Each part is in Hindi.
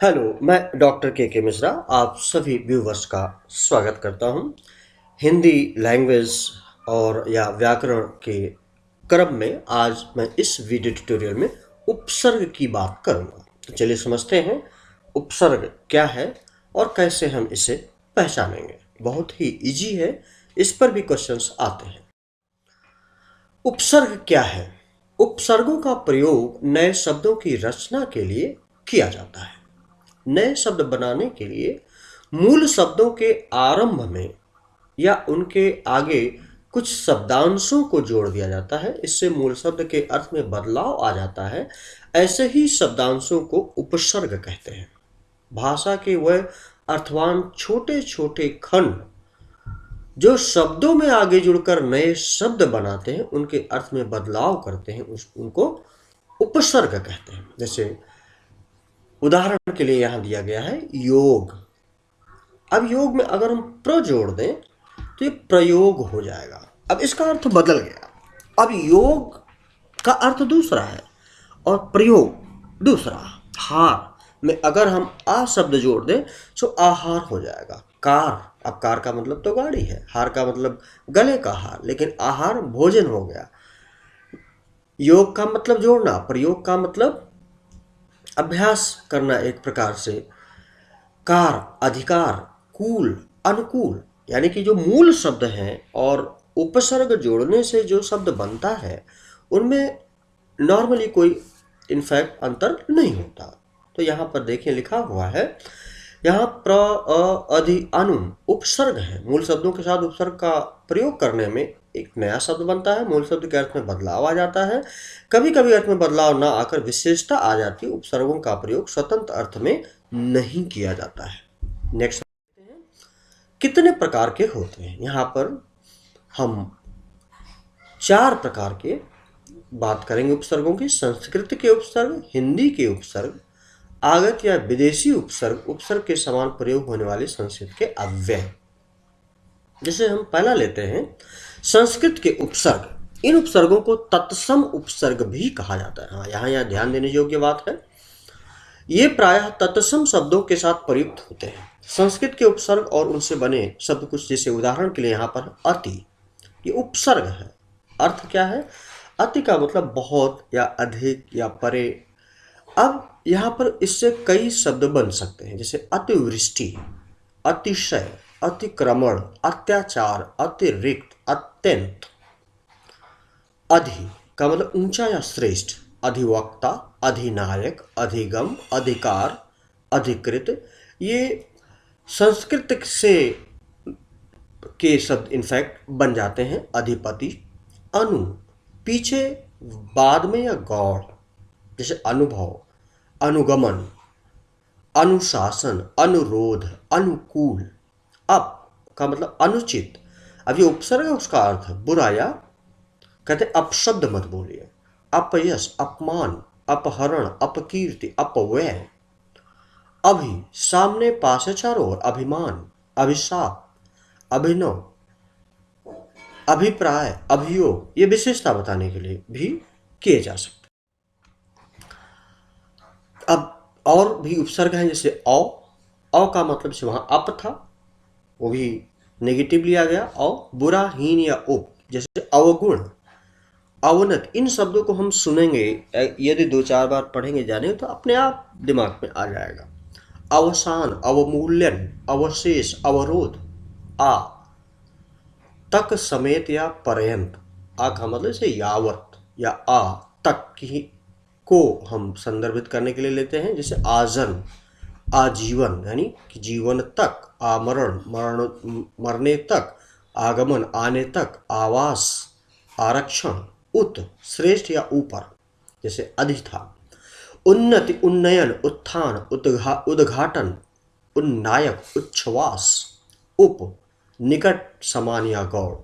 हेलो, मैं डॉक्टर के मिश्रा आप सभी व्यूवर्स का स्वागत करता हूं। हिंदी लैंग्वेज और या व्याकरण के क्रम में आज मैं इस वीडियो ट्यूटोरियल में उपसर्ग की बात करूंगा। तो चलिए समझते हैं उपसर्ग क्या है और कैसे हम इसे पहचानेंगे। बहुत ही इजी है, इस पर भी क्वेश्चंस आते हैं। उपसर्ग क्या है? उपसर्गों का प्रयोग नए शब्दों की रचना के लिए किया जाता है। नए शब्द बनाने के लिए मूल शब्दों के आरंभ में या उनके आगे कुछ शब्दांशों को जोड़ दिया जाता है। इससे मूल शब्द के अर्थ में बदलाव आ जाता है। ऐसे ही शब्दांशों को उपसर्ग कहते हैं। भाषा के वह अर्थवान छोटे छोटे खंड जो शब्दों में आगे जुड़कर नए शब्द बनाते हैं, उनके अर्थ में बदलाव करते हैं, उनको उपसर्ग कहते हैं। जैसे उदाहरण के लिए यहां दिया गया है योग। अब योग में अगर हम प्र जोड़ दें तो ये प्रयोग हो जाएगा। अब इसका अर्थ बदल गया। अब योग का अर्थ दूसरा है और प्रयोग दूसरा। हार में अगर हम आ शब्द जोड़ दें तो आहार हो जाएगा। कार, अब कार का मतलब तो गाड़ी है, हार का मतलब गले का हार, लेकिन आहार भोजन हो गया। योग का मतलब जोड़ना, प्रयोग का मतलब अभ्यास करना एक प्रकार से। कार, अधिकार, कूल, अनुकूल, यानी कि जो मूल शब्द हैं और उपसर्ग जोड़ने से जो शब्द बनता है उनमें नॉर्मली कोई इनफैक्ट अंतर नहीं होता। तो यहाँ पर देखिए लिखा हुआ है, यहाँ प्र अ अधि अनु उपसर्ग है। मूल शब्दों के साथ उपसर्ग का प्रयोग करने में एक नया शब्द बनता है। मूल शब्द के अर्थ में बदलाव आ जाता है। कभी कभी अर्थ में बदलाव ना आकर विशेषता आ जाती है। उपसर्गों का प्रयोग स्वतंत्र अर्थ में नहीं किया जाता है। नेक्स्ट, कितने प्रकार के होते हैं? यहाँ पर हम 4 प्रकार के बात करेंगे उपसर्गों की। संस्कृत के उपसर्ग, हिंदी के उपसर्ग, आगत या विदेशी उपसर्ग, उपसर्ग के समान प्रयोग होने वाले संस्कृत के अव्यय। जैसे हम पहला लेते हैं संस्कृत के उपसर्ग। इन उपसर्गों को तत्सम उपसर्ग भी कहा जाता है। हाँ, यहाँ ध्यान देने योग्य बात है, ये प्रायः तत्सम शब्दों के साथ प्रयुक्त होते हैं। संस्कृत के उपसर्ग और उनसे बने शब्द कुछ, जैसे उदाहरण के लिए यहाँ पर अति, ये उपसर्ग है। अर्थ क्या है? अति का मतलब बहुत या अधिक या परे। अब यहाँ पर इससे कई शब्द बन सकते हैं, जैसे अतिवृष्टि, अतिशय, अतिक्रमण, अत्याचार, अतिरिक्त, अत्यंत। अधि का मतलब ऊंचा या श्रेष्ठ, अधिवक्ता, अधिनायक, अधिगम, अधिकार, अधिकृत, ये संस्कृत से के शब्द इनफैक्ट बन जाते हैं। अधिपति, अनु पीछे बाद में या गौड़, जैसे अनुभव, अनुगमन, अनुशासन, अनुरोध, अनुकूल। अप का मतलब अनुचित। अब ये उपसर्ग है, उसका अर्थ है बुरा, या कहते अपशब्द मत बोलिए। अपयश, अपमान, अपहरण, अपकीर्ति, अपव्यय। अभि सामने पास है चारों ओर, अभिमान, अभिशाप, अभिनव, अभिप्राय, अभियोग, ये विशेषता बताने के लिए भी किए जा सकते। अब और भी उपसर्ग हैं, जैसे औ। औ का मतलब से वहां अप था, वो भी नेगेटिव लिया गया। औ बुरा, हीन या उप, जैसे अवगुण, अवनत। इन शब्दों को हम सुनेंगे, यदि 2-4 बार पढ़ेंगे जानेंगे तो अपने आप दिमाग में आ जाएगा। अवसान, अवमूल्यन, अवशेष, अवरोध। आ तक समेत या पर्यंत। आ का मतलब से यावत या आ तक की को हम संदर्भित करने के लिए लेते हैं, जैसे आजन, आजीवन, यानी कि जीवन तक, आमरण, मरने तक, आगमन, आने तक, आवास, आरक्षण, उत श्रेष्ठ या ऊपर, जैसे अधि था। उन्नति, उन्नयन, उत्थान, उद्घाटन, उन्नायक, उच्छ्वास। उप निकट, समान या गौड़।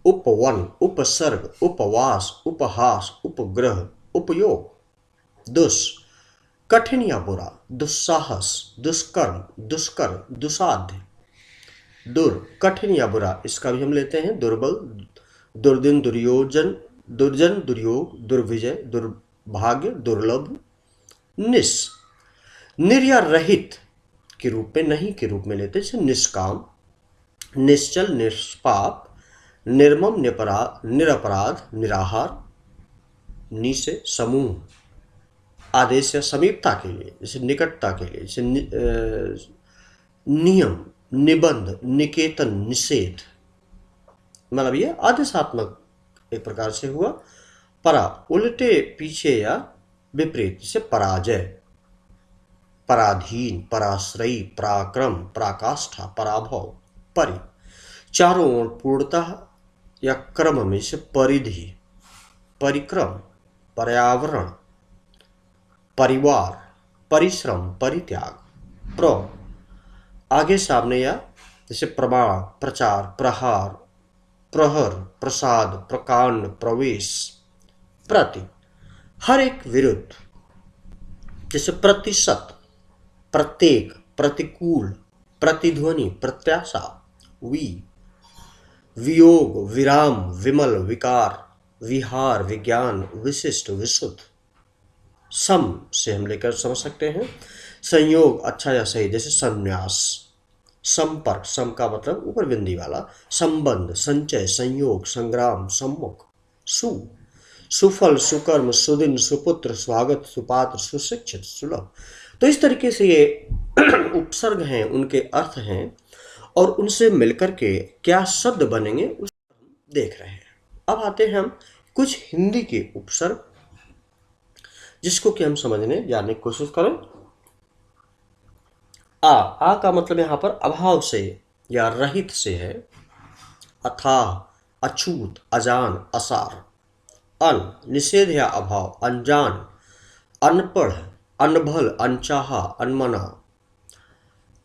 उपवन, उपसर्ग, उपवास, उपहास, उपग्रह, उपयोग। दुष कठिन या बुरा, दुस्साहस, दुष्कर्म, दुष्कर, दुसाध्य। दुर कठिन या बुरा, इसका भी हम लेते हैं दुर्बल, दुर्दिन, दुर्योजन, दुर्जन, दुर्योग, दुर्विजय, दुर्भाग्य, दुर्लभ। निस निर या रहित के रूप में, नहीं के रूप में लेते, जैसे निष्काम, निश्चल, निष्पाप, निर्मम, निरपराध, निराहार। नि से समूह, आदेश या समीपता के लिए, जैसे निकटता के लिए, जैसे नियम, निबंध, निकेतन, निषेध, मतलब ये आदेशात्मक एक प्रकार से हुआ। परा, उल्टे, पीछे या विपरीत, जैसे पराजय, पराधीन, पराश्रयी, पराक्रम, पराकाष्ठा, पराभव। परि, चारों ओर, पूर्णतः या क्रम में, से परिधि, परिक्रम, पर्यावरण, परिवार, परिश्रम, परित्याग। प्र, आगे सामने या, जैसे प्रमाण, प्रचार, प्रहार, प्रहर, प्रसाद, प्रकांड, प्रवेश। प्रति, हर एक विरुद्ध, जैसे प्रतिशत, प्रत्येक, प्रतिकूल, प्रतिध्वनि, प्रत्याशा। वी, वियोग, विराम, विमल, विकार, विहार, विज्ञान, विशिष्ट, विशुद्ध। सम से हम लेकर समझ सकते हैं संयोग, अच्छा या सही, जैसे संन्यास। संपर्क, सम का मतलब ऊपर बिंदी वाला, संबंध, संचय, संयोग, संग्राम, सम्मुख। सु, सुफल, सुकर्म, सुदिन, सुपुत्र, स्वागत, सुपात्र, सुशिक्षित, सुलभ। तो इस तरीके से ये उपसर्ग हैं, उनके अर्थ हैं, और उनसे मिलकर के क्या शब्द बनेंगे उस देख रहे हैं। अब आते हैं हम कुछ हिंदी के उपसर्ग, जिसको कि हम समझने जानने की कोशिश करें। आ का मतलब यहां पर अभाव से या रहित से है। अथाह, अछूत, अजान, असार। अन, निषेध या अभाव, अनजान, अनपढ़, अनभल, अनचाहा, अनमना।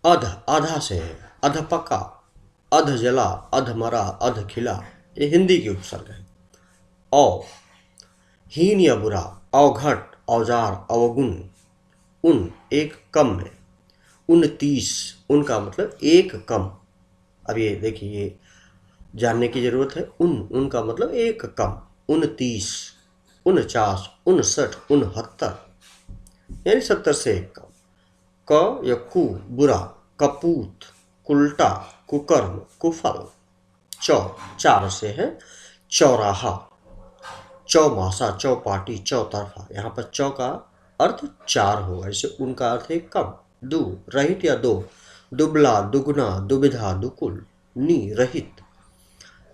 अध, आधा से है। अधपका, अध जला, अध मरा, अध खिला। ये हिंदी के उपसर्ग है। औ, हीन या बुरा, अवघट, औजार, अवगुण। उन, एक कम में। 29, उनका मतलब एक कम। अब ये देखिए, ये जानने की जरूरत है। उनका मतलब एक कम। 29, 49, 59, 69, यानी 70 से एक कम। क या कु, बुरा, कपूत, कुल्टा, कुकर्म, कुफल। चौ, चार से है। चौराहा, चौमासा, चौपाटी, चौतरफा। यहाँ पर चौ का अर्थ चार होगा, जैसे उनका अर्थ है कम। दु, रहित या दो, दुबला, दुगना, दुविधा, दुकुल। नि, रहित।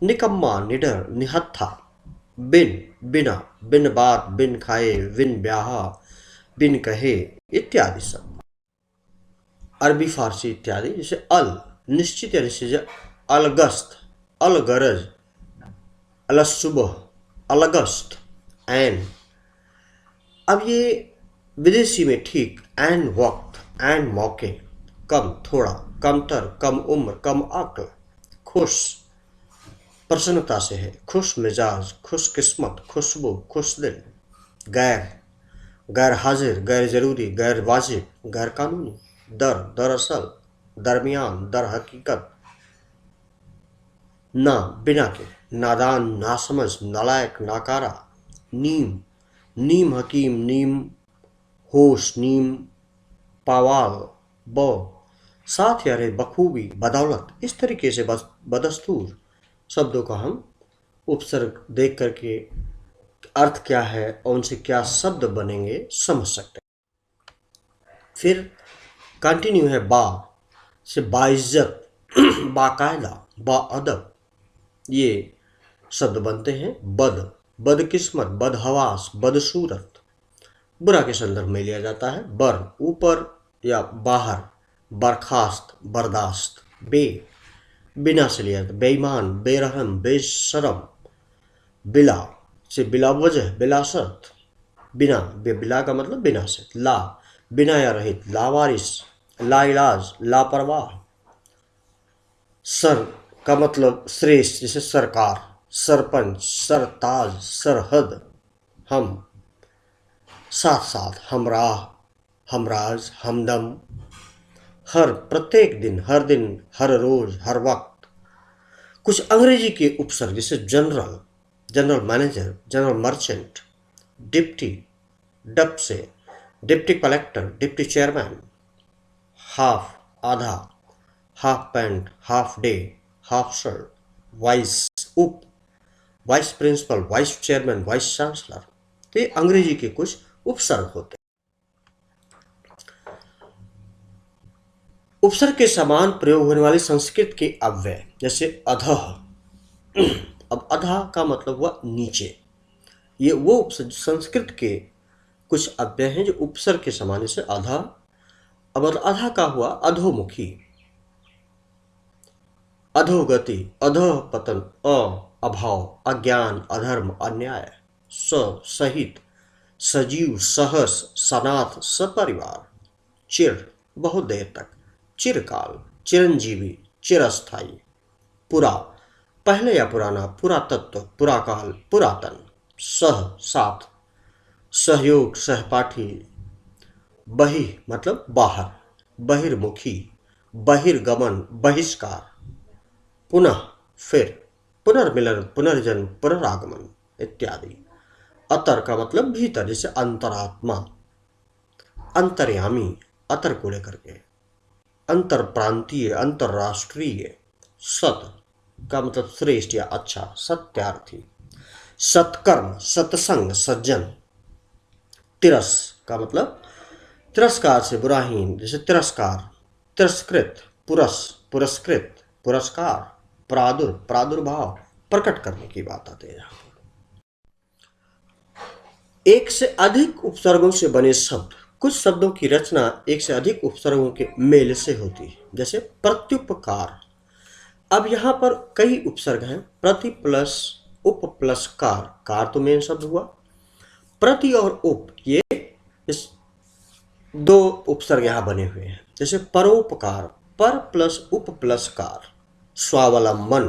निकम्मा, निडर, निहत्था। बिन, बिना, बिन बात, बिन खाए, बिन ब्याहा, बिन कहे, इत्यादि सब। अरबी, फारसी इत्यादि, जैसे अल, निश्चित या निश्चित, अलगस्त, अलगरज, अलसुबह, अलगस्त, एन। अब ये विदेशी में ठीक, एन वक्त, एन मौके। कम, थोड़ा, कमतर, कम उम्र, कम अक्ल। खुश, प्रसन्नता से है। खुश मिजाज, खुश किस्मत, खुशबू, खुश दिल। गैर, गैर हाजिर, गैर जरूरी, गैर वाजिब, गैर कानूनी। दर, दरअसल, दरमियान, दर हकीकत। ना, बिना के, नादान, नासमझ, नालायक, नाकारा। नीम, नीम हकीम, नीम होश, नीम पावाल। ब, साथ या रहे, बखूबी, बदौलत। इस तरीके से बदस्तूर शब्दों का हम उपसर्ग देख करके अर्थ क्या है और उनसे क्या शब्द बनेंगे समझ सकते हैं। फिर कंटिन्यू है बा से, बाइज्जत, बाकायदा, बाअदब, ये शब्द बनते हैं। बद, बदकिस्मत, बदहवास, बदसूरत, बुरा के संदर्भ में लिया जाता है। बर, ऊपर या बाहर, बर्खास्त, बर्दाश्त। बे, बिना से लिया जाता है। बेईमान, बेरहम, बेशरम। बिला से, बिला वजह, बिला शर्त। बिना, बिला का मतलब बिना से। ला, बिना या रहित, लावारिस, लाइलाज, लापरवाह। सर का मतलब श्रेष्ठ, जैसे सरकार, सरपंच, सरताज, सरहद। हम, साथ साथ, हमराह, हमराज, हमदम। हर, प्रत्येक दिन, हर दिन, हर रोज, हर वक्त। कुछ अंग्रेजी के उपसर्ग, जैसे general, general manager, general merchant. Deputy, डप से, deputy collector, deputy chairman. Half आधा, half pant, half day, half shirt, vice उप, vice principal, vice chairman, vice chancellor. तो ये अंग्रेजी के कुछ उपसर्ग होते हैं। उपसर्ग के समान प्रयोग होने वाले संस्कृत के अव्यय जैसे अधः। अब अधः का मतलब हुआ नीचे। ये वो संस्कृत के कुछ अव्यय हैं जो उपसर्ग के समान, जैसे अधः। अब अधः का हुआ अधोमुखी, अधोगति, अधः पतन, अभाव, अज्ञान, अधर्म, अन्याय, सहित, सजीव, सहस, सनाथ, सपरिवार, चिर बहुत देर तक, चिरकाल, चिरंजीवी, चिरस्थायी, पुरा पहले या पुराना, पुरातत्व, पुराकाल, पुरातन, सह साथ, सहयोग, सहपाठी, बहि मतलब बाहर, बहिर्मुखी, बहिर्गमन, बहिष्कार, पुनः फिर, पुनर्मिलन, पुनर्जन्म, पुनरागमन इत्यादि। अतर का मतलब भीतर, जैसे अंतरात्मा, अंतर्यामी, अतर को लेकर के, अंतर प्रांतीय, अंतरराष्ट्रीय। सत का मतलब श्रेष्ठ या अच्छा, सत्यार्थी, सत्कर्म, सत्संग, सज्जन। तिरस का मतलब तिरस्कार से बुराहीन, जैसे तिरस्कार, तिरस्कृत, पुरस्कृत, पुरस्कार, प्रादुर्भाव, प्रकट करने की बात आती है। एक से अधिक उपसर्गों से बने शब्द, कुछ शब्दों की रचना एक से अधिक उपसर्गों के मेल से होती है, जैसे प्रत्युपकार। अब यहां पर कई उपसर्ग हैं, प्रति प्लस उप प्लस कार, कार तो मेन शब्द हुआ, प्रति और उप ये इस दो उपसर्ग यहां बने हुए हैं, जैसे परोपकार, पर प्लस उप प्लस कार, स्वावलंबन,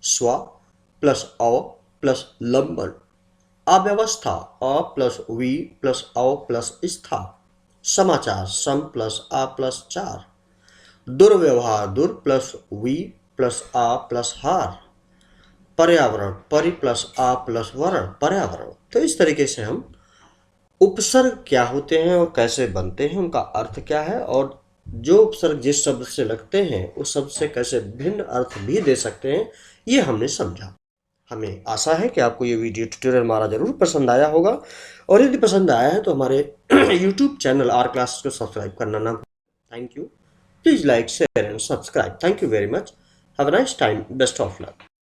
स्व प्लस अ प्लस लंबन, अव्यवस्था, अ प्लस वी प्लस अ प्लस स्था, समाचार, सम प्लस आ प्लस चार, दुर्व्यवहार, दुर प्लस वी प्लस आ प्लस हार, पर्यावरण, परि प्लस आ प्लस वर्ण, पर्यावरण। तो इस तरीके से हम उपसर्ग क्या होते हैं और कैसे बनते हैं, उनका अर्थ क्या है, और जो उपसर्ग जिस शब्द से लगते हैं उस शब्द से कैसे भिन्न अर्थ भी दे सकते हैं, ये हमने समझा। हमें आशा है कि आपको ये वीडियो ट्यूटोरियल हमारा जरूर पसंद आया होगा, और यदि पसंद आया है तो हमारे यूट्यूब चैनल आर क्लासेस को सब्सक्राइब करना ना भूलें। Thank you. Please like, share and subscribe. Thank you very much. Have a nice time. Best of luck.